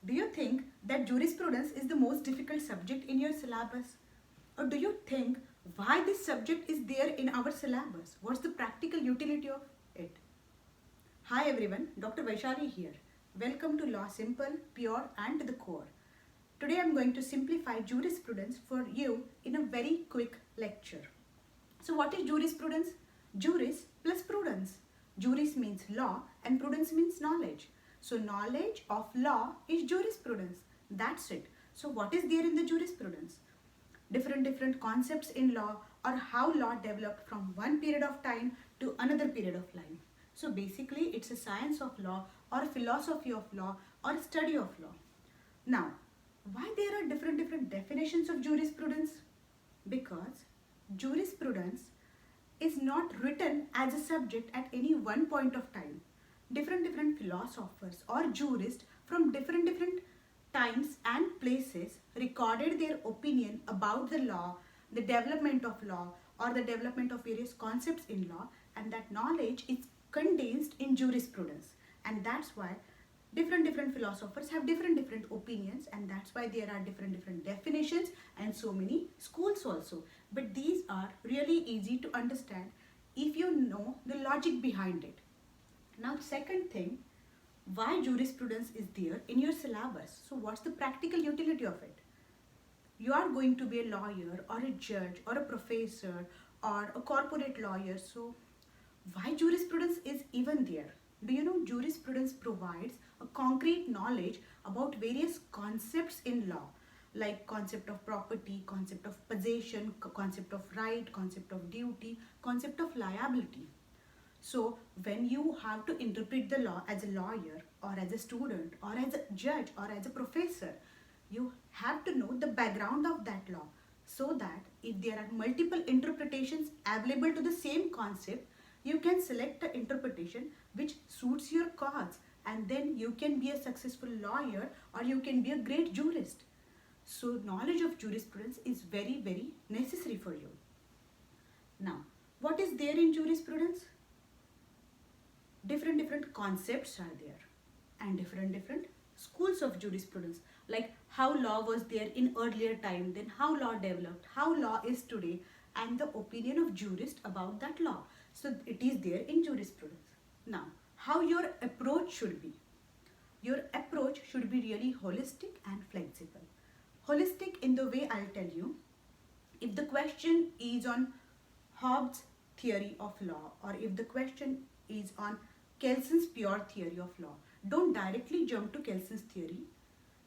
Do you think that jurisprudence is the most difficult subject in your syllabus? Or do you think why this subject is there in our syllabus? What's the practical utility of it? Hi everyone, Dr. Vaishali here. Welcome to Law Simple, Pure and to the Core. Today I'm going to simplify jurisprudence for you in a very quick lecture. So what is jurisprudence? Juris plus prudence. Juris means law and prudence means knowledge. So knowledge of law is jurisprudence. That's it. So what is there in the jurisprudence? Different concepts in law or how law developed from one period of time to another period of time. So basically it's a science of law or philosophy of law or study of law. Now, why there are different definitions of jurisprudence? Because jurisprudence is not written as a subject at any one point of time. Different philosophers or jurists from different times and places recorded their opinion about the law, the development of law, or the development of various concepts in law, and that knowledge is condensed in jurisprudence. And that's why different philosophers have different opinions, and that's why there are different definitions and so many schools also. But these are really easy to understand if you know the logic behind it. Now, second thing, why jurisprudence is there in your syllabus? So what's the practical utility of it? You are going to be a lawyer or a judge or a professor or a corporate lawyer. So why jurisprudence is even there? Do you know jurisprudence provides a concrete knowledge about various concepts in law, like concept of property, concept of possession, concept of right, concept of duty, concept of liability. So when you have to interpret the law as a lawyer or as a student or as a judge or as a professor, you have to know the background of that law, so that if there are multiple interpretations available to the same concept, you can select the interpretation which suits your cause, and then you can be a successful lawyer or you can be a great jurist. So knowledge of jurisprudence is very necessary for you. Now, what is there in jurisprudence? Different concepts are there, and different schools of jurisprudence, like how law was there in earlier time, then how law developed, how law is today, and the opinion of jurist about that law. So it is there in jurisprudence. Now, how your approach should be? Your approach should be really holistic and flexible. Holistic in the way I'll tell you, if the question is on Hobbes' theory of law, or if the question is on Kelson's pure theory of law, don't directly jump to Kelson's theory,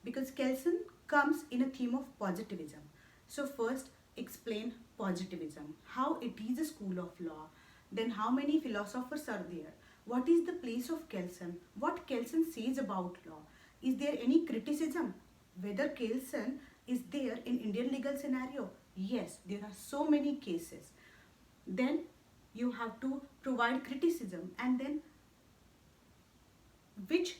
because Kelson comes in a theme of positivism. So first explain positivism, how it is a school of law, then how many philosophers are there, what is the place of Kelson, what Kelson says about law, is there any criticism, whether Kelson is there in Indian legal scenario? Yes, there are so many cases. Then you have to provide criticism, and then which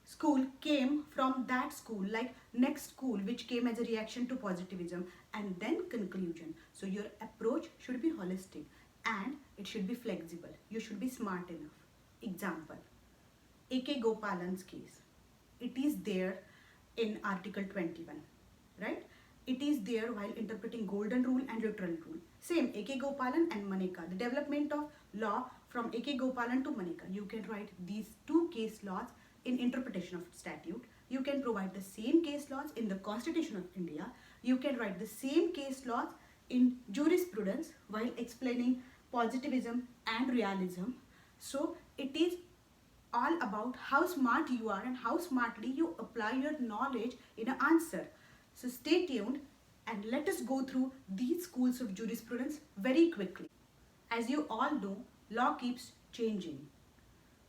school came from that school, like next school which came as a reaction to positivism, and then conclusion. So your approach should be holistic and it should be flexible. You should be smart enough. Example, A.K. Gopalan's case. It is there in Article 21, right? It is there while interpreting Golden Rule and Literal Rule. Same, A.K. Gopalan and Maneka. The development of law from A.K. Gopalan to Maneka. You can write these two case laws in interpretation of statute. You can provide the same case laws in the Constitution of India. You can write the same case laws in jurisprudence while explaining positivism and realism. So it is all about how smart you are and how smartly you apply your knowledge in an answer. So stay tuned and let us go through these schools of jurisprudence very quickly. As you all know, law keeps changing.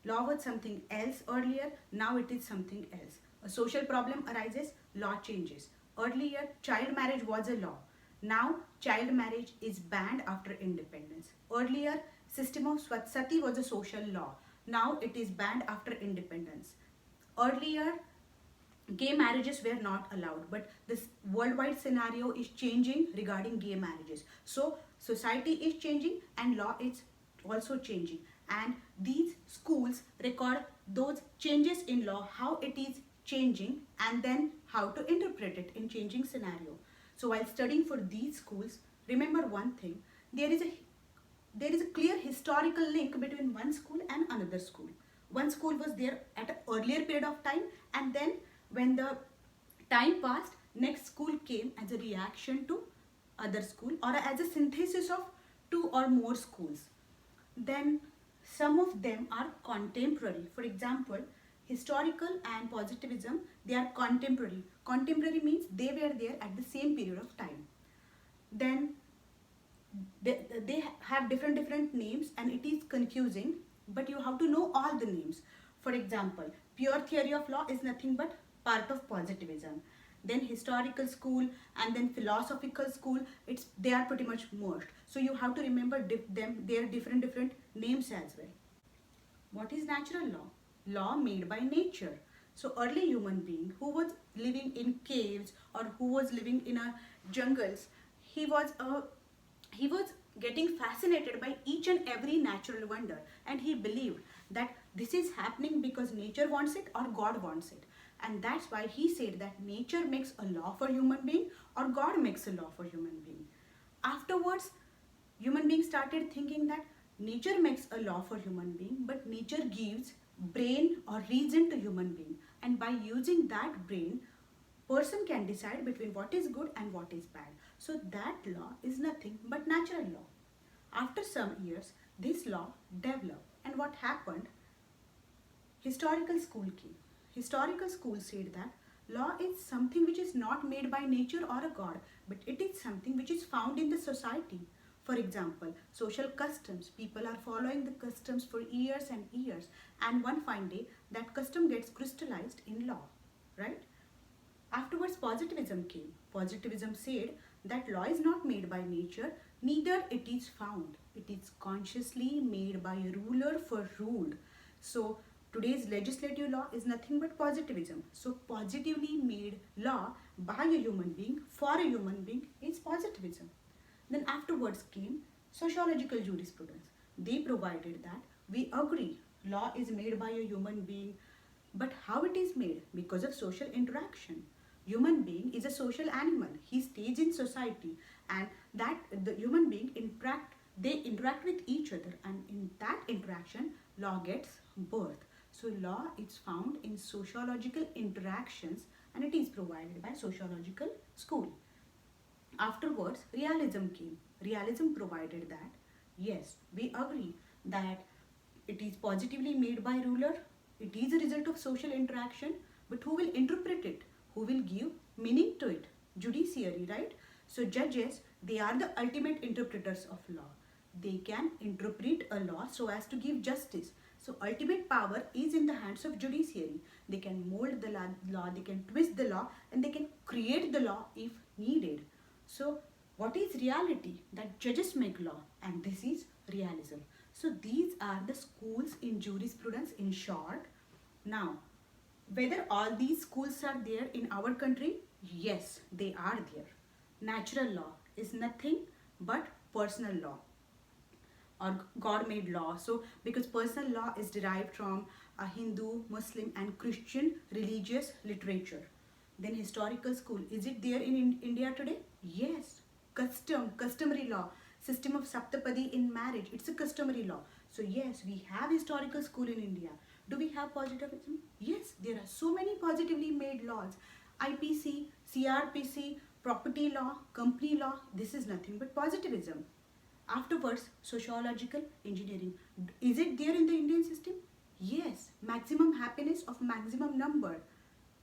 Law was something else earlier, now it is something else. A social problem arises, law changes. Earlier, child marriage was a law. Now, child marriage is banned after independence. Earlier, system of sati was a social law. Now it is banned after independence. Earlier, gay marriages were not allowed, but this worldwide scenario is changing regarding gay marriages. So society is changing and law is also changing, and these schools record those changes in law, how it is changing, and then how to interpret it in changing scenario. So while studying for these schools, remember one thing, there is a there is a clear historical link between one school and another school. One school was there at an earlier period of time, and then when the time passed, next school came as a reaction to other school or as a synthesis of two or more schools. Then some of them are contemporary. For example, historical and positivism, they are contemporary. Contemporary means they were there at the same period of time. Then they have different names and it is confusing, but you have to know all the names. For example, pure theory of law is nothing but part of positivism. Then historical school and then philosophical school, they are pretty much merged. So you have to remember their different names as well. What is natural law? Law made by nature. So early human being who was living in caves or who was living in a jungles, he was getting fascinated by each and every natural wonder, and he believed that this is happening because nature wants it or God wants it. And that's why he said that nature makes a law for human being or God makes a law for human being. Afterwards, human beings started thinking that nature makes a law for human being, but nature gives brain or reason to human being, and by using that brain, person can decide between what is good and what is bad. So that law is nothing but natural law. After some years, this law developed, and what happened? Historical school came. Historical school said that law is something which is not made by nature or a god, but it is something which is found in the society. For example, social customs. People are following the customs for years and years, and one fine day that custom gets crystallized in law, right? Afterwards, positivism came. Positivism said that law is not made by nature, neither it is found. It is consciously made by a ruler for ruled. So today's legislative law is nothing but positivism. So positively made law by a human being for a human being is positivism. Then afterwards came sociological jurisprudence. They provided that we agree law is made by a human being, but how it is made? Because of social interaction. Human being is a social animal. He stays in society, and that the human being they interact with each other, and in that interaction law gets birth. So law is found in sociological interactions, and it is provided by sociological school. Afterwards, realism came. Realism provided that yes, we agree that it is positively made by ruler, it is a result of social interaction, but who will interpret it? Who will give meaning to it? Judiciary, right? So judges, they are the ultimate interpreters of law. They can interpret a law so as to give justice. So ultimate power is in the hands of judiciary. They can mold the law, they can twist the law, and they can create the law if needed. So what is reality? That judges make law, and this is realism. So these are the schools in jurisprudence in short. Now, whether all these schools are there in our country? Yes, they are there. Natural law is nothing but personal law or God-made law. So because personal law is derived from a Hindu, Muslim and Christian religious literature. Then historical school, is it there in India today? Yes. Customary law, system of Saptapadi in marriage, it's a customary law. So yes, we have historical school in India. Do we have positivism? Yes, there are so many positively made laws. IPC, CRPC, property law, company law, this is nothing but positivism. Afterwards, sociological engineering. Is it there in the Indian system? Yes, maximum happiness of maximum number,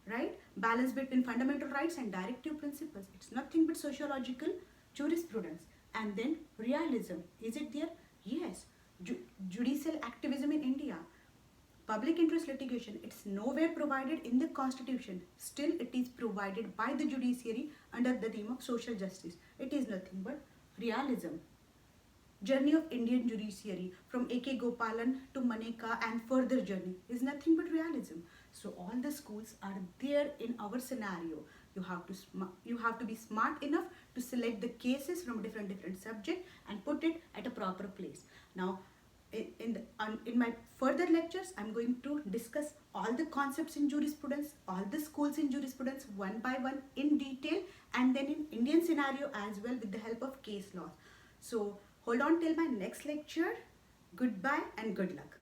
right? Balance between fundamental rights and directive principles. It's nothing but sociological jurisprudence. And then realism. Is it there? Yes. Judicial activism in India. Public interest litigation, it's nowhere provided in the constitution. Still, it is provided by the judiciary under the name of social justice. It is nothing but realism. Journey of Indian judiciary from A.K. Gopalan to Maneka and further journey is nothing but realism. So all the schools are there in our scenario. You have to be smart enough to select the cases from different subject and put it at a proper place. Now, in my further lectures, I'm going to discuss all the concepts in jurisprudence, all the schools in jurisprudence one by one in detail, and then in Indian scenario as well with the help of case law. So hold on till my next lecture. Goodbye and good luck.